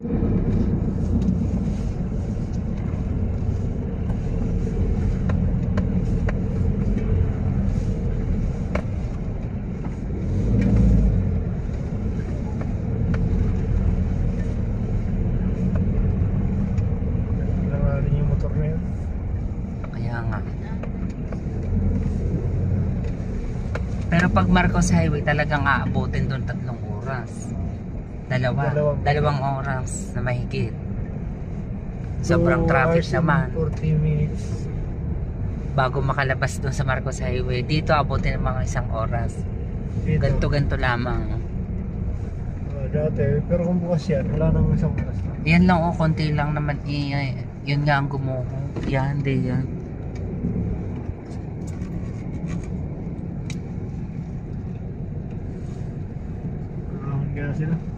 Pero pag Marcos Highway talagang aabutin doon 3 oras. Dalawang oras na mahigit. Sobrang traffic naman. 40 minutes. Bago makalabas doon sa Marcos Highway. Dito abutin ng mga 1 oras. Ganto lamang. Dati, pero kung bukas yan, wala nang 1 oras na. Yan lang konti lang naman. Yun nga ang gumuho. Yan, di yan. Kaya sila.